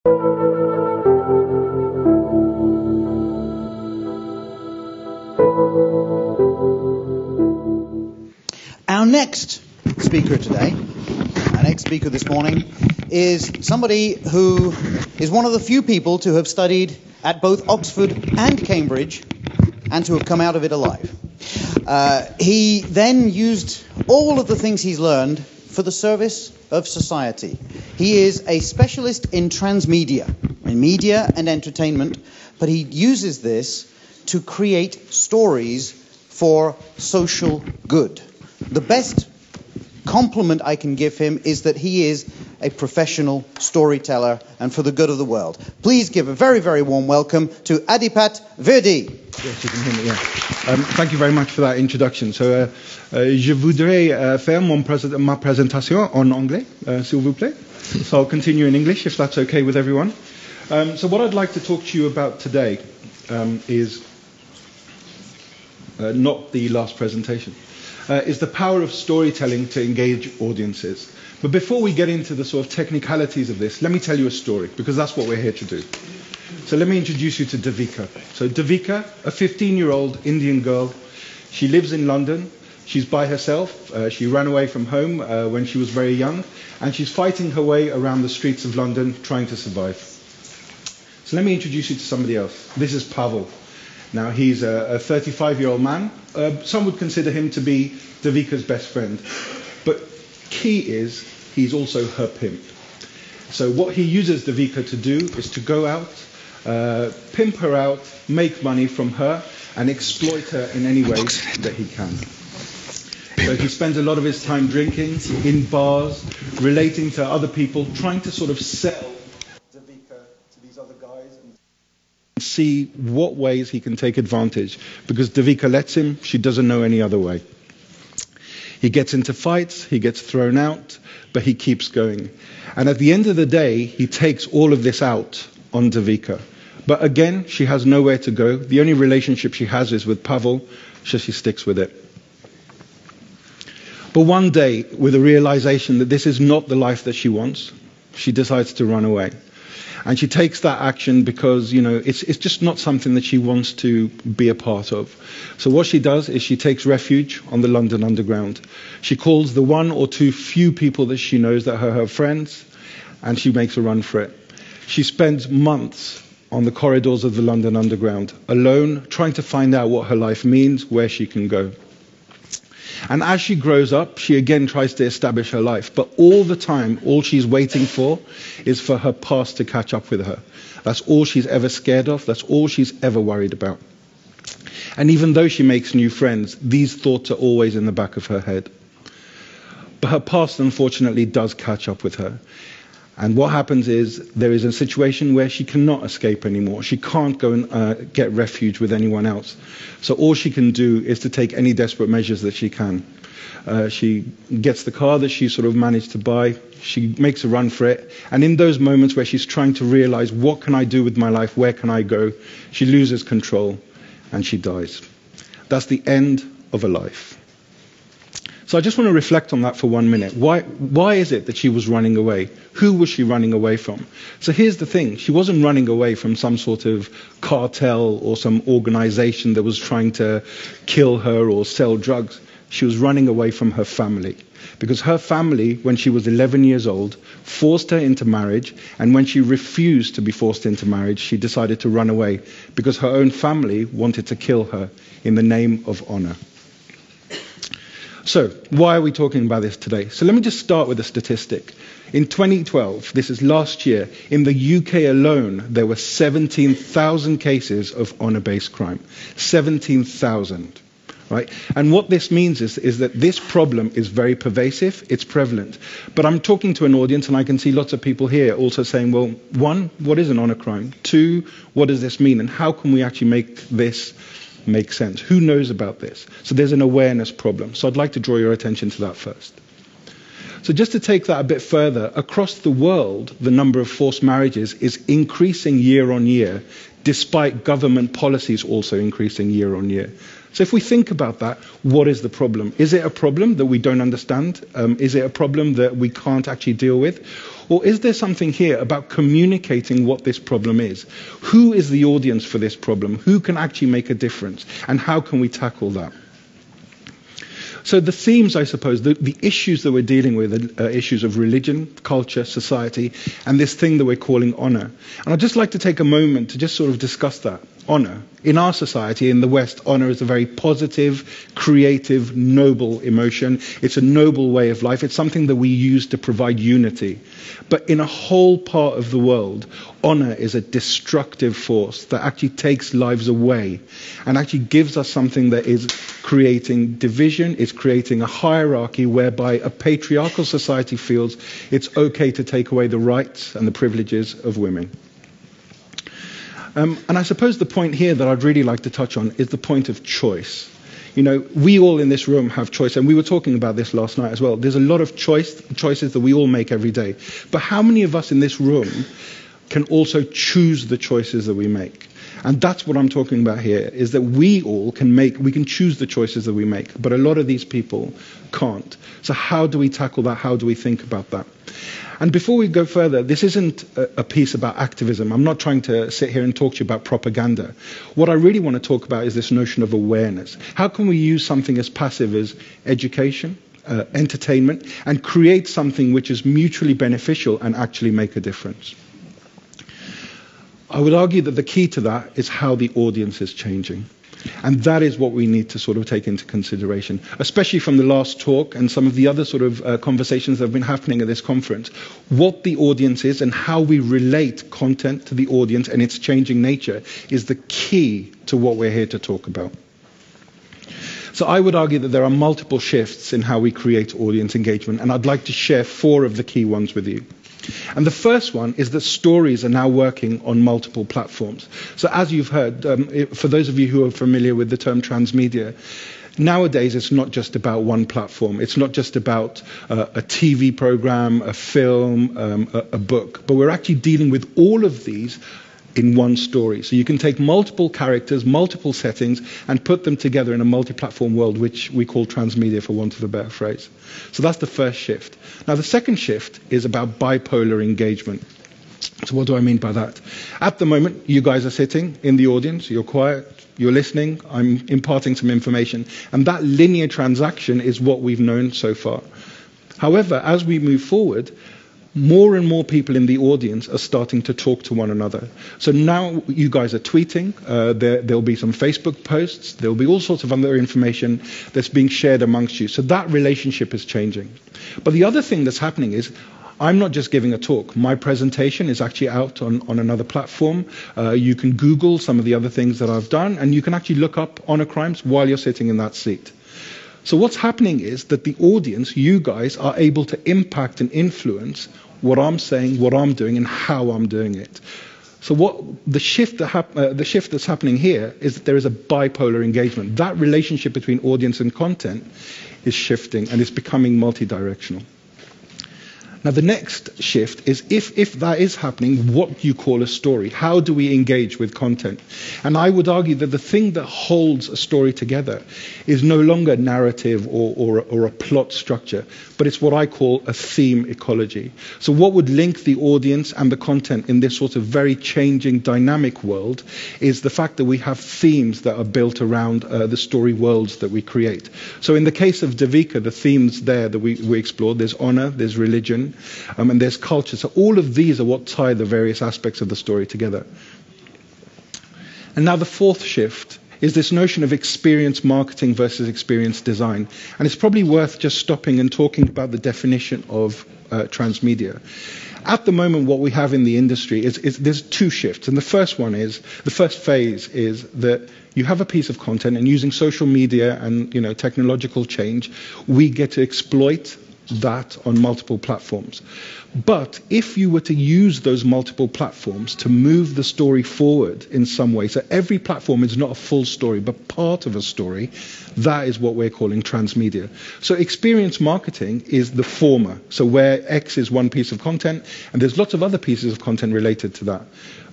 Our next speaker today, our next speaker this morning, is somebody who is one of the few people to have studied at both Oxford and Cambridge and to have come out of it alive. He then used all of the things he's learned for the service of society. He is a specialist in transmedia, in media and entertainment, but he uses this to create stories for social good. The best compliment I can give him is that he is a professional storyteller and for the good of the world. Please give a very, very warm welcome to Adipat Virdi. Yes, you can hear me, yeah. Thank you very much for that introduction. So, je voudrais faire ma présentation en anglais, s'il vous plaît. So I'll continue in English, if that's okay with everyone. So what I'd like to talk to you about today is not the last presentation. Is the power of storytelling to engage audiences. But before we get into the sort of technicalities of this, let me tell you a story, because that's what we're here to do. So let me introduce you to Devika. So Devika, a 15-year-old Indian girl, she lives in London. She's by herself. She ran away from home when she was very young, and she's fighting her way around the streets of London trying to survive. So let me introduce you to somebody else. This is Pavel. Now, he's a 35-year-old man. Some would consider him to be Devika's best friend. But key is, he's also her pimp. So what he uses Devika to do is to go out, pimp her out, make money from her, and exploit her in any way that he can. So he spends a lot of his time drinking, in bars, relating to other people, trying to sort of sell Devika to these other guys and see what ways he can take advantage, because Devika lets him, she doesn't know any other way. He gets into fights, he gets thrown out, but he keeps going. And at the end of the day, he takes all of this out on Devika. But again, she has nowhere to go. The only relationship she has is with Pavel, so she sticks with it. But one day, with a realization that this is not the life that she wants, she decides to run away. And she takes that action because, you know, it's just not something that she wants to be a part of. So what she does is she takes refuge on the London Underground. She calls the one or two few people that she knows that are her friends, and she makes a run for it. She spends months on the corridors of the London Underground, alone, trying to find out what her life means, where she can go. And as she grows up, she again tries to establish her life. But all the time, all she's waiting for is for her past to catch up with her. That's all she's ever scared of. That's all she's ever worried about. And even though she makes new friends, these thoughts are always in the back of her head. But her past, unfortunately, does catch up with her. And what happens is there is a situation where she cannot escape anymore. She can't go and get refuge with anyone else. So all she can do is to take any desperate measures that she can. She gets the car that she sort of managed to buy. She makes a run for it. And in those moments where she's trying to realize, what can I do with my life? Where can I go? She loses control and she dies. That's the end of a life. So I just want to reflect on that for 1 minute. Why is it that she was running away? Who was she running away from? So here's the thing. She wasn't running away from some sort of cartel or some organization that was trying to kill her or sell drugs. She was running away from her family. Because her family, when she was 11 years old, forced her into marriage. And when she refused to be forced into marriage, she decided to run away because her own family wanted to kill her in the name of honor. So, why are we talking about this today? So let me just start with a statistic. In 2012, this is last year, in the UK alone, there were 17,000 cases of honor-based crime. 17,000, right? And what this means is that this problem is very pervasive, it's prevalent. But I'm talking to an audience, and I can see lots of people here also saying, well, one, what is an honor crime? Two, what does this mean? And how can we actually make this make sense? Who knows about this? So there's an awareness problem. So I'd like to draw your attention to that first. So just to take that a bit further, across the world, the number of forced marriages is increasing year on year, despite government policies also increasing year on year. So if we think about that, what is the problem? Is it a problem that we don't understand? Is it a problem that we can't actually deal with? Or is there something here about communicating what this problem is? Who is the audience for this problem? Who can actually make a difference? And how can we tackle that? So the themes, I suppose, the issues that we're dealing with are issues of religion, culture, society, and this thing that we're calling honor. And I'd just like to take a moment to just sort of discuss that. Honor. In our society, in the West, honor is a very positive, creative, noble emotion. It's a noble way of life. It's something that we use to provide unity. But in a whole part of the world, honor is a destructive force that actually takes lives away and actually gives us something that is creating division, it's creating a hierarchy whereby a patriarchal society feels it's okay to take away the rights and the privileges of women. And I suppose the point here that I'd really like to touch on is the point of choice. You know, we all in this room have choice, and we were talking about this last night as well. There's a lot of choices that we all make every day. But how many of us in this room can also choose the choices that we make? And that's what I'm talking about here, is that we all we can choose the choices that we make, but a lot of these people can't. So how do we tackle that? How do we think about that? And before we go further, this isn't a piece about activism. I'm not trying to sit here and talk to you about propaganda. What I really want to talk about is this notion of awareness. How can we use something as passive as education, entertainment, and create something which is mutually beneficial and actually make a difference? I would argue that the key to that is how the audience is changing. And that is what we need to sort of take into consideration, especially from the last talk and some of the other sort of conversations that have been happening at this conference. What the audience is and how we relate content to the audience and its changing nature is the key to what we're here to talk about. So I would argue that there are multiple shifts in how we create audience engagement, and I'd like to share 4 of the key ones with you. And the first one is that stories are now working on multiple platforms. So as you've heard, for those of you who are familiar with the term transmedia, nowadays it's not just about one platform. It's not just about a TV program, a film, a book. But we're actually dealing with all of these in one story. So you can take multiple characters, multiple settings, and put them together in a multi-platform world, which we call transmedia, for want of a better phrase. So that's the first shift. Now, the second shift is about bipolar engagement. So what do I mean by that? At the moment, you guys are sitting in the audience, you're quiet, you're listening, I'm imparting some information, and that linear transaction is what we've known so far. However, as we move forward, more and more people in the audience are starting to talk to one another. So now you guys are tweeting, there'll be some Facebook posts, there'll be all sorts of other information that's being shared amongst you. So that relationship is changing. But the other thing that's happening is, I'm not just giving a talk. My presentation is actually out on another platform. You can Google some of the other things that I've done, and you can actually look up honor crimes while you're sitting in that seat. So what's happening is that the audience, you guys, are able to impact and influence what I'm saying, what I'm doing, and how I'm doing it. So what the shift that's happening here is that there is a bipolar engagement. That relationship between audience and content is shifting, and it's becoming multi-directional. Now, the next shift is if that is happening, what you call a story. How do we engage with content? And I would argue that the thing that holds a story together is no longer narrative or a plot structure, but it's what I call a theme ecology. So what would link the audience and the content in this sort of very changing, dynamic world is the fact that we have themes that are built around the story worlds that we create. So in the case of Devika, the themes there that we explored, there's honor, there's religion, and there's culture. So all of these are what tie the various aspects of the story together. And now the fourth shift is this notion of experience marketing versus experience design. And it's probably worth just stopping and talking about the definition of transmedia. At the moment, what we have in the industry is there's 2 shifts. And the first phase is that you have a piece of content, and using social media and technological change, we get to exploit that on multiple platforms. But if you were to use those multiple platforms to move the story forward in some way, so every platform is not a full story, but part of a story, that is what we're calling transmedia. So experience marketing is the former, so where X is one piece of content, and there's lots of other pieces of content related to that.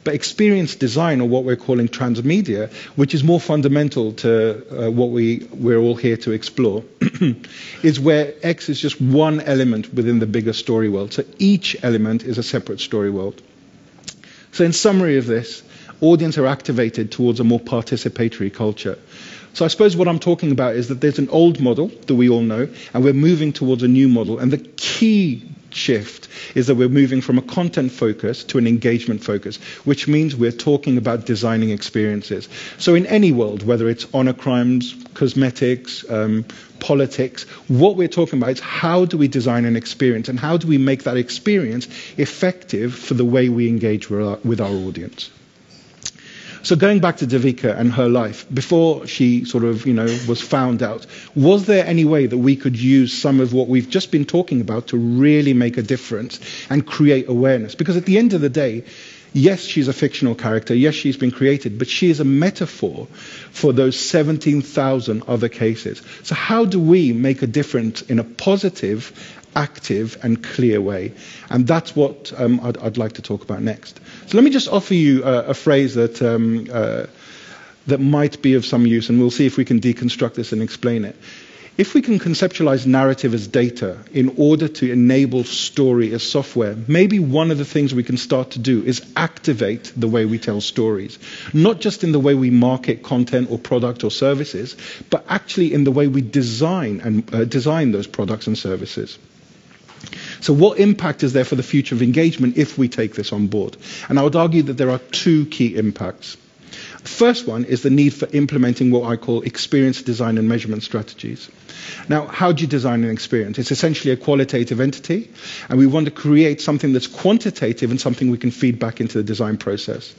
But experience design, or what we're calling transmedia, which is more fundamental to what we're all here to explore, is where X is just one element within the bigger story world. So each element is a separate story world. So in summary of this, audience are activated towards a more participatory culture. So I suppose what I'm talking about is that there's an old model that we all know, and we're moving towards a new model. And the key shift is that we're moving from a content focus to an engagement focus, which means we're talking about designing experiences. So in any world, whether it's honor crimes, cosmetics, politics, what we're talking about is how do we design an experience, and how do we make that experience effective for the way we engage with our audience. So going back to Devika and her life, before she sort of, was found out, was there any way that we could use some of what we've just been talking about to really make a difference and create awareness? Because at the end of the day, yes, she's a fictional character, yes, she's been created, but she is a metaphor for those 17,000 other cases. So how do we make a difference in a positive, active and clear way? And that's what I'd like to talk about next. So let me just offer you a phrase that that might be of some use, and we'll see if we can deconstruct this and explain it. If we can conceptualize narrative as data in order to enable story as software, maybe one of the things we can start to do is activate the way we tell stories. Not just in the way we market content or product or services, but actually in the way we design those products and services. So what impact is there for the future of engagement if we take this on board? And I would argue that there are two key impacts. The first one is the need for implementing what I call experience design and measurement strategies. Now, how do you design an experience? It's essentially a qualitative entity, and we want to create something that's quantitative and something we can feed back into the design process.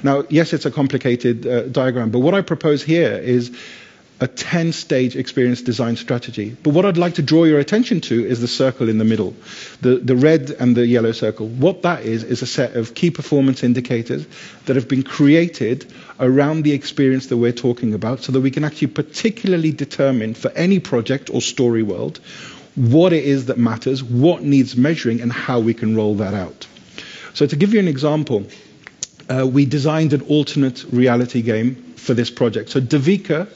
Now, yes, it's a complicated diagram, but what I propose here is a 10-stage experience design strategy. But what I'd like to draw your attention to is the circle in the middle, the red and the yellow circle. What that is a set of key performance indicators that have been created around the experience that we're talking about, so that we can actually particularly determine for any project or story world what it is that matters, what needs measuring, and how we can roll that out. So to give you an example, we designed an alternate reality game for this project. So Devika,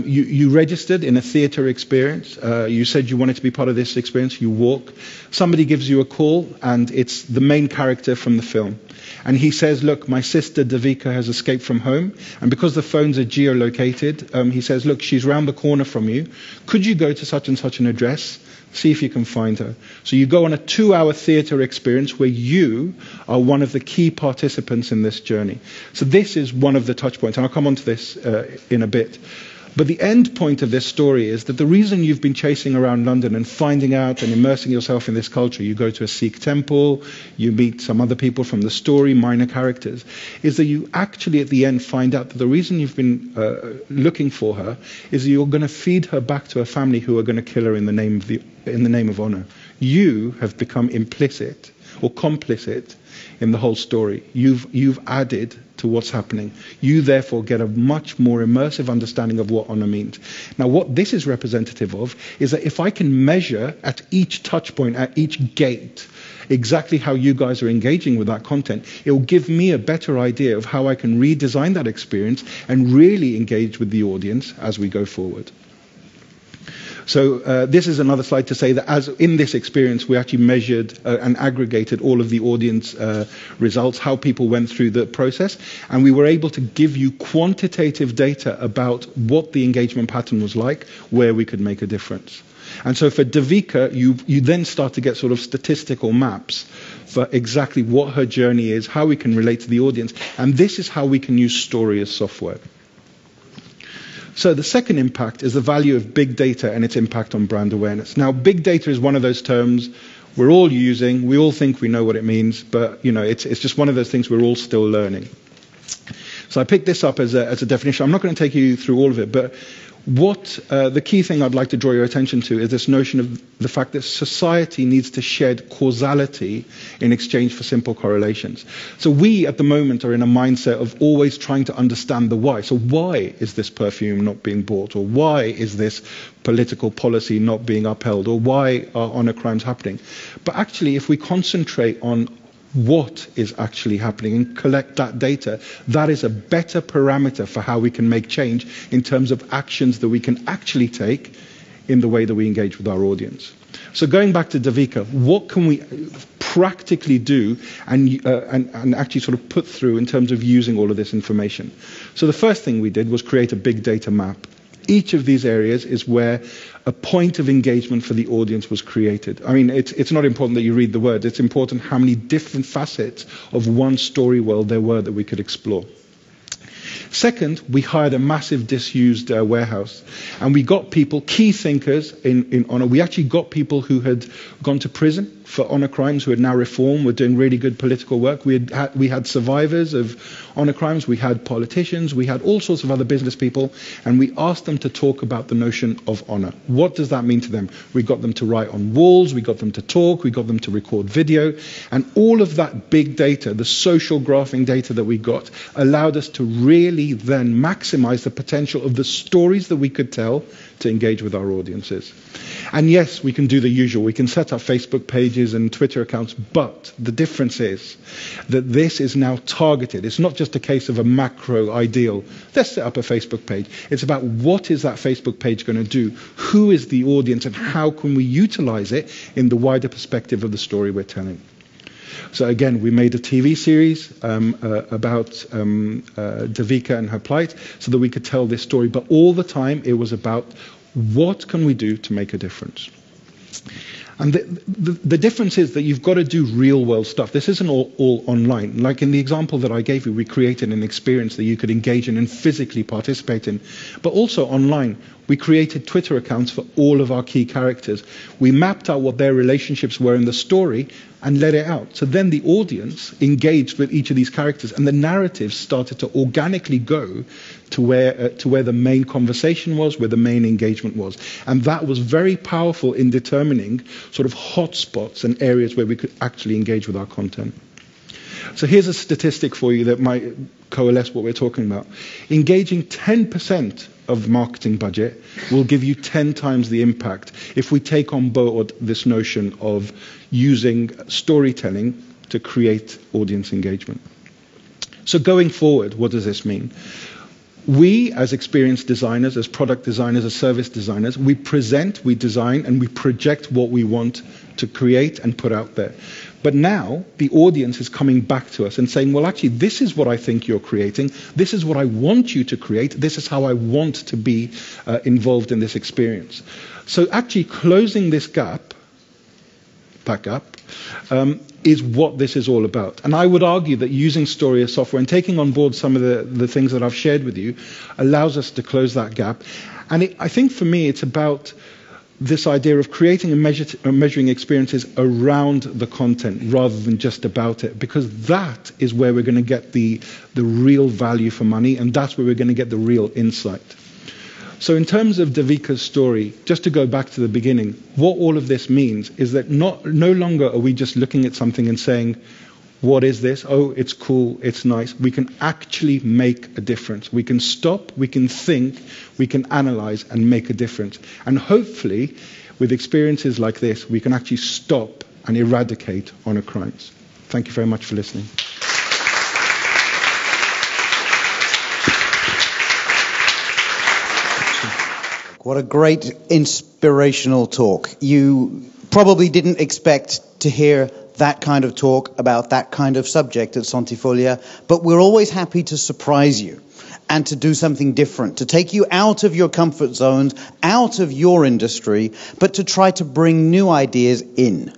you registered in a theatre experience. You said you wanted to be part of this experience. You walk. Somebody gives you a call, and it's the main character from the film. And he says, look, my sister Devika has escaped from home. And because the phones are geolocated, he says, look, she's round the corner from you. Could you go to such and such an address? See if you can find her. So you go on a 2-hour theatre experience where you are one of the key participants in this journey. So this is one of the touch points, and I'll come on to this in a bit. But the end point of this story is that the reason you've been chasing around London and finding out and immersing yourself in this culture, you go to a Sikh temple, you meet some other people from the story, minor characters, is that you actually at the end find out that the reason you've been looking for her is that you're going to feed her back to a family who are going to kill her in the name of honor. You have become implicit or complicit in the whole story. You've added to what's happening. You therefore get a much more immersive understanding of what honor means. Now, what this is representative of is that if I can measure at each touch point, at each gate, exactly how you guys are engaging with that content, it will give me a better idea of how I can redesign that experience and really engage with the audience as we go forward. So this is another slide to say that as in this experience, we actually measured and aggregated all of the audience results, how people went through the process, and we were able to give you quantitative data about what the engagement pattern was like, where we could make a difference. And so for Devika, you then start to get sort of statistical maps for exactly what her journey is, how we can relate to the audience, and this is how we can use story as software. So the second impact is the value of big data and its impact on brand awareness. Now, big data is one of those terms we're all using. We all think we know what it means, but it's just one of those things we're all still learning. So I picked this up as a definition. I'm not going to take you through all of it, but the key thing I'd like to draw your attention to is this notion of the fact that society needs to shed causality in exchange for simple correlations. So we at the moment are in a mindset of always trying to understand the why. So why is this perfume not being bought? Or why is this political policy not being upheld? Or why are honor crimes happening? But actually, if we concentrate on what is actually happening and collect that data. That is a better parameter for how we can make change in terms of actions that we can actually take in the way that we engage with our audience. So going back to Davika, what can we practically do and actually sort of put through in terms of using all of this information? So the first thing we did was create a big data map. Each of these areas is where a point of engagement for the audience was created. I mean, it's not important that you read the words. It's important how many different facets of one story world there were that we could explore. Second, we hired a massive disused warehouse, and we got people, key thinkers in honor. We actually got people who had gone to prison for honor crimes, who had now reformed, were doing really good political work. We had survivors of honor crimes, we had politicians, we had all sorts of other business people, and we asked them to talk about the notion of honor. What does that mean to them? We got them to write on walls, we got them to talk, we got them to record video, and all of that big data, the social graphing data that we got, allowed us to really then maximize the potential of the stories that we could tell to engage with our audiences. And yes, we can do the usual. We can set up Facebook pages and Twitter accounts, but the difference is that this is now targeted. It's not just a case of a macro ideal. Let's set up a Facebook page. It's about what is that Facebook page going to do? Who is the audience, and how can we utilize it in the wider perspective of the story we're telling? So again, we made a TV series about Davika and her plight so that we could tell this story. But all the time, it was about what can we do to make a difference. And the difference is that you've got to do real-world stuff. This isn't all online. Like in the example that I gave you, we created an experience that you could engage in and physically participate in. But also online, we created Twitter accounts for all of our key characters. We mapped out what their relationships were in the story and let it out. So then the audience engaged with each of these characters, and the narrative started to organically go to where the main conversation was, where the main engagement was. And that was very powerful in determining sort of hotspots and areas where we could actually engage with our content. So here's a statistic for you that might coalesce what we're talking about. Engaging 10% of marketing budget will give you 10 times the impact if we take on board this notion of using storytelling to create audience engagement. So going forward, what does this mean? We, as experienced designers, as product designers, as service designers, we present, we design, and we project what we want to create and put out there. But now the audience is coming back to us and saying, well, actually, this is what I think you're creating. This is what I want you to create. This is how I want to be involved in this experience. So actually closing this gap, that gap, is what this is all about. And I would argue that using story as software and taking on board some of the things that I've shared with you allows us to close that gap. And I think for me, it's about this idea of creating and measuring experiences around the content rather than just about it, because that is where we're going to get the real value for money, and that's where we're going to get the real insight. So in terms of Davika's story, just to go back to the beginning, what all of this means is that no longer are we just looking at something and saying, what is this? Oh, it's cool, it's nice. We can actually make a difference. We can stop, we can think, we can analyze and make a difference. And hopefully, with experiences like this, we can actually stop and eradicate honor crimes. Thank you very much for listening. What a great inspirational talk. You probably didn't expect to hear that kind of talk about that kind of subject at Centifolia, but we're always happy to surprise you and to do something different, to take you out of your comfort zones, out of your industry, but to try to bring new ideas in.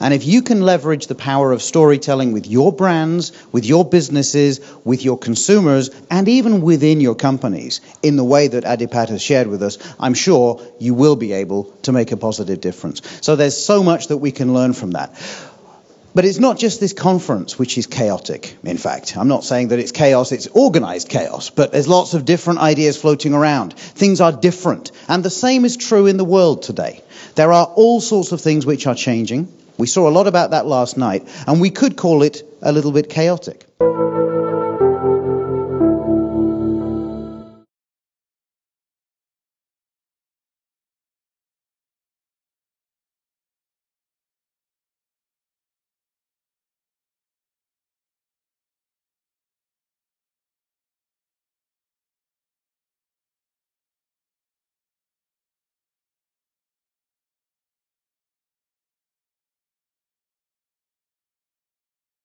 And if you can leverage the power of storytelling with your brands, with your businesses, with your consumers, and even within your companies, in the way that Adipat has shared with us, I'm sure you will be able to make a positive difference. So there's so much that we can learn from that. But it's not just this conference which is chaotic, in fact. I'm not saying that it's chaos, it's organized chaos, but there's lots of different ideas floating around. Things are different. And the same is true in the world today. There are all sorts of things which are changing. We saw a lot about that last night, and we could call it a little bit chaotic.